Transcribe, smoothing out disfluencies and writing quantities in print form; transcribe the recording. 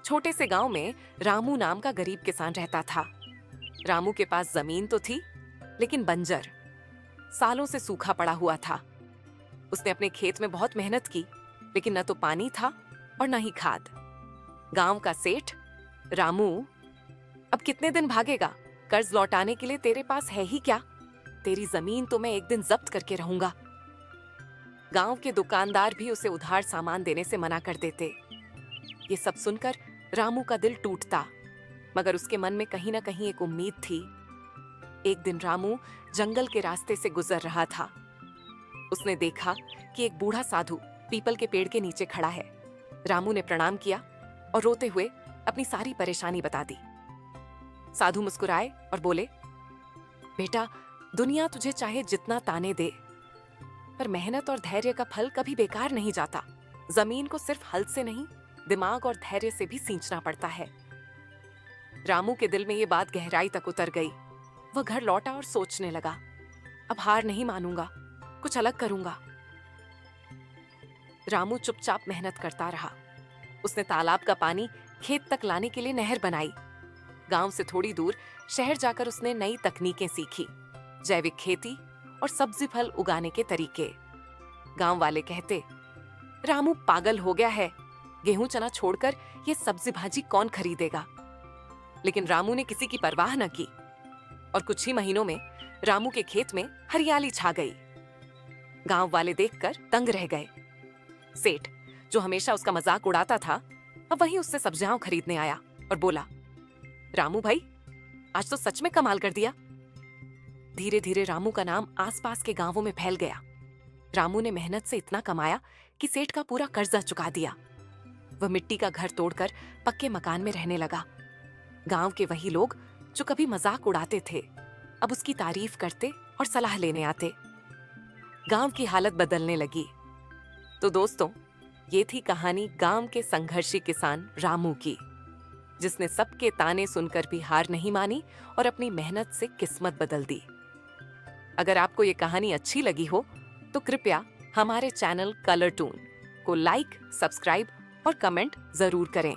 छोटे से गांव में रामू नाम का गरीब किसान रहता था। रामू के पास जमीन तो थी, लेकिन बंजर, सालों से सूखा पड़ा हुआ था। उसने अपने खेत में बहुत मेहनत की, लेकिन न तो पानी था और न ही खाद। गांव का सेठ, रामू, अब कितने दिन भागेगा? कर्ज लौटाने के लिए तेरे पास है ही क्या? तेरी जमीन तो मैं एक दिन जब्त करके रहूंगा। गांव के दुकानदार भी उसे उधार सामान देने से मना कर देते। ये सब सुनकर रामू का दिल टूटता, मगर उसके मन में कहीं ना कहीं एक उम्मीद थी। एक दिन रामू जंगल के रास्ते से गुजर रहा था। उसने देखा कि एक बूढ़ा साधु पीपल के पेड़ के नीचे खड़ा है। रामू ने प्रणाम किया और रोते हुए अपनी सारी परेशानी बता दी। साधु मुस्कुराए और बोले, बेटा, दुनिया तुझे चाहे जितना ताने दे, पर मेहनत और धैर्य का फल कभी बेकार नहीं जाता। जमीन को सिर्फ हल से नहीं, दिमाग और धैर्य से भी सींचना पड़ता है। रामू के दिल में ये बात गहराई तक उतर गई। वह घर लौटा और सोचने लगा, अब हार नहीं मानूंगा, कुछ अलग करूंगा। रामू चुपचाप मेहनत करता रहा। उसने तालाब का पानी खेत तक लाने के लिए नहर बनाई। गांव से थोड़ी दूर शहर जाकर उसने नई तकनीकें सीखी, जैविक खेती और सब्जी फल उगाने के तरीके। गांव वाले कहते, रामू पागल हो गया है, गेहूं चना छोड़कर ये सब्जी भाजी कौन खरीदेगा? लेकिन रामू ने किसी की परवाह न की और कुछ ही महीनों में रामू के खेत में हरियाली छा गई। गांव वाले देखकर दंग रह गए। सेठ, जो हमेशा उसका मजाक उड़ाता था, अब वहीं उससे सब्जियां खरीदने आया और बोला, रामू भाई, आज तो सच में कमाल कर दिया। धीरे धीरे रामू का नाम आसपास के गांवों में फैल गया। रामू ने मेहनत से इतना कमाया कि सेठ का पूरा कर्जा चुका दिया। वह मिट्टी का घर तोड़कर पक्के मकान में रहने लगा। गांव के वही लोग जो कभी मजाक उड़ाते थे, अब उसकी तारीफ करते और सलाह लेने आते। गांव की हालत बदलने लगी। तो दोस्तों, ये थी कहानी गांव के संघर्षी किसान रामू की, जिसने सबके ताने सुनकर भी हार नहीं मानी और अपनी मेहनत से किस्मत बदल दी। अगर आपको ये कहानी अच्छी लगी हो तो कृपया हमारे चैनल कलर टून को लाइक, सब्सक्राइब और कमेंट जरूर करें।